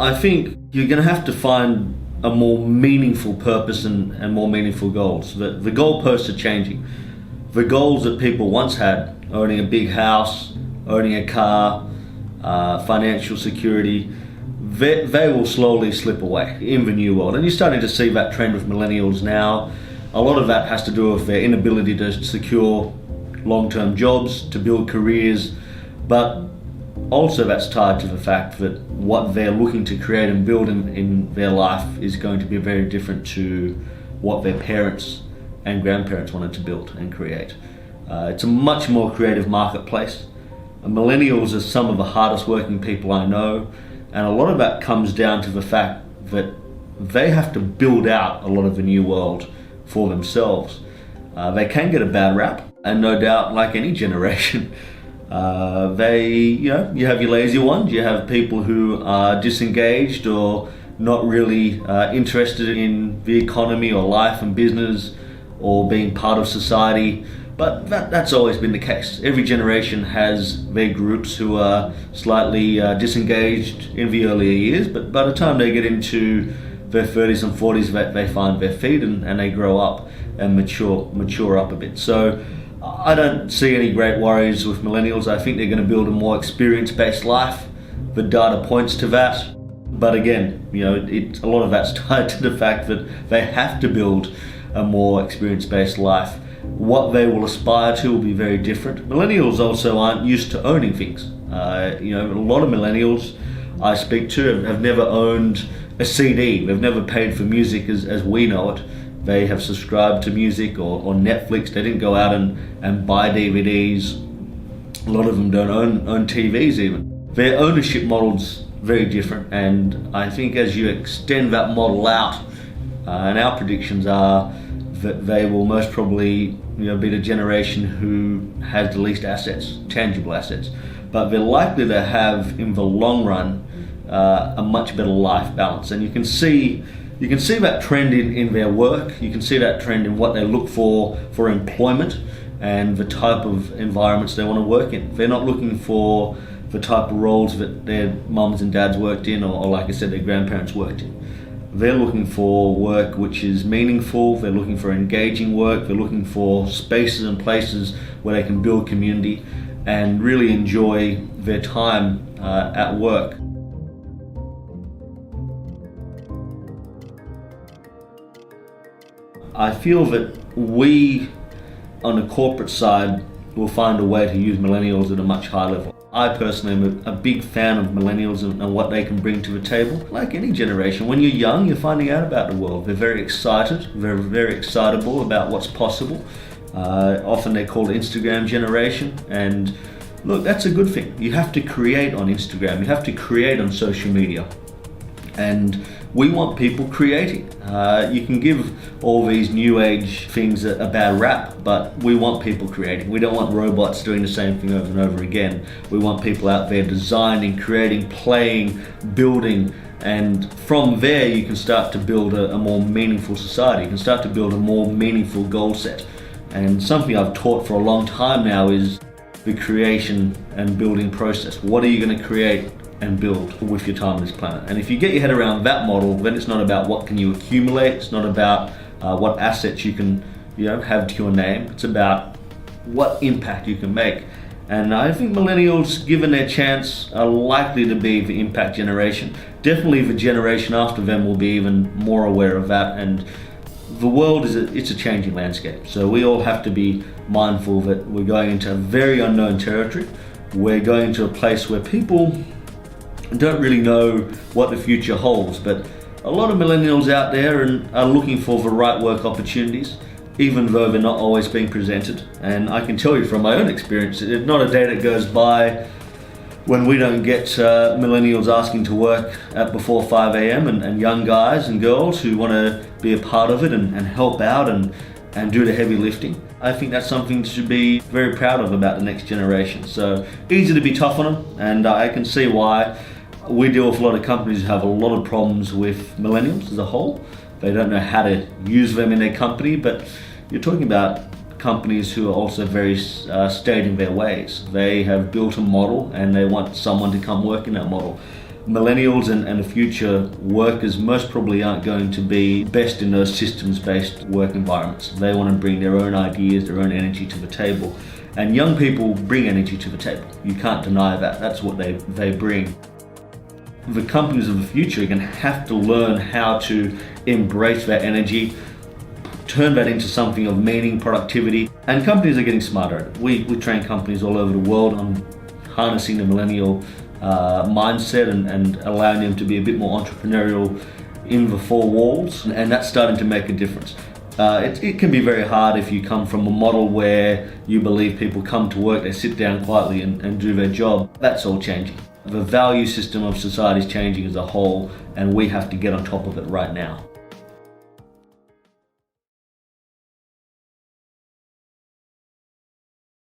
I think you're going to have to find a more meaningful purpose and more meaningful goals. The goalposts are changing. The goals that people once had, owning a big house, owning a car, financial security, they will slowly slip away in the new world. And you're starting to see that trend with millennials now. A lot of that has to do with their inability to secure long-term jobs, to build careers, but also that's tied to the fact that what they're looking to create and build in their life is going to be very different to what their parents and grandparents wanted to build and create. It's a much more creative marketplace. Millennials are some of the hardest working people I know, and a lot of that comes down to the fact that they have to build out a lot of the new world for themselves. They can get a bad rap, and no doubt, like any generation, you have your lazy ones, you have people who are disengaged or not really interested in the economy or life and business or being part of society. But that's always been the case. Every generation has their groups who are slightly disengaged in the earlier years, but by the time they get into their 30s and 40s, they find their feet and they grow up and mature up a bit. So I don't see any great worries with millennials. I think they're going to build a more experience-based life. The data points to that. But again, a lot of that's tied to the fact that they have to build a more experience-based life. What they will aspire to will be very different. Millennials also aren't used to owning things. A lot of millennials I speak to have never owned a CD. They've never paid for music as we know it. They have subscribed to music or Netflix. They didn't go out and buy DVDs. A lot of them don't own TVs even. Their ownership model's very different, and I think as you extend that model out, and our predictions are that they will most probably be the generation who has the least assets, tangible assets, but they're likely to have in the long run a much better life balance. And you can see that trend in their work. You can see that trend in what they look for employment and the type of environments they want to work in. They're not looking for the type of roles that their mums and dads worked in, or like I said, their grandparents worked in. They're looking for work which is meaningful. They're looking for engaging work. They're looking for spaces and places where they can build community and really enjoy their time at work. I feel that we, on the corporate side, will find a way to use millennials at a much higher level. I personally am a big fan of millennials and what they can bring to the table. Like any generation, when you're young, you're finding out about the world. They're very excited, they're very excitable about what's possible. Often they're called Instagram generation, and look, that's a good thing. You have to create on Instagram, you have to create on social media. And we want people creating. You can give all these new age things a bad rap, but we want people creating. We don't want robots doing the same thing over and over again. We want people out there designing, creating, playing, building, and from there you can start to build a more meaningful society. You can start to build a more meaningful goal set. And something I've taught for a long time now is the creation and building process. What are you going to create and build with your time on this planet? And if you get your head around that model, then it's not about what can you accumulate, it's not about what assets you can have to your name, it's about what impact you can make. And I think millennials, given their chance, are likely to be the impact generation. Definitely the generation after them will be even more aware of that, and the world it's a changing landscape. So we all have to be mindful that we're going into a very unknown territory. We're going into a place where people don't really know what the future holds, but a lot of millennials out there are looking for the right work opportunities, even though they're not always being presented. And I can tell you from my own experience, there's not a day that goes by when we don't get millennials asking to work at before 5 a.m. and young guys and girls who want to be a part of it and help out and do the heavy lifting. I think that's something to be very proud of about the next generation. So easy to be tough on them, and I can see why. We deal with a lot of companies who have a lot of problems with millennials as a whole. They don't know how to use them in their company, but you're talking about companies who are also very stayed in their ways. They have built a model and they want someone to come work in that model. Millennials and the future workers most probably aren't going to be best in those systems-based work environments. They want to bring their own ideas, their own energy to the table. And young people bring energy to the table. You can't deny that. That's what they bring. The companies of the future are going to have to learn how to embrace that energy, turn that into something of meaning, productivity, and companies are getting smarter at it. We train companies all over the world on harnessing the millennial mindset and allowing them to be a bit more entrepreneurial in the four walls, and that's starting to make a difference. It can be very hard if you come from a model where you believe people come to work, they sit down quietly and do their job. That's all changing. The value system of society is changing as a whole, and we have to get on top of it right now.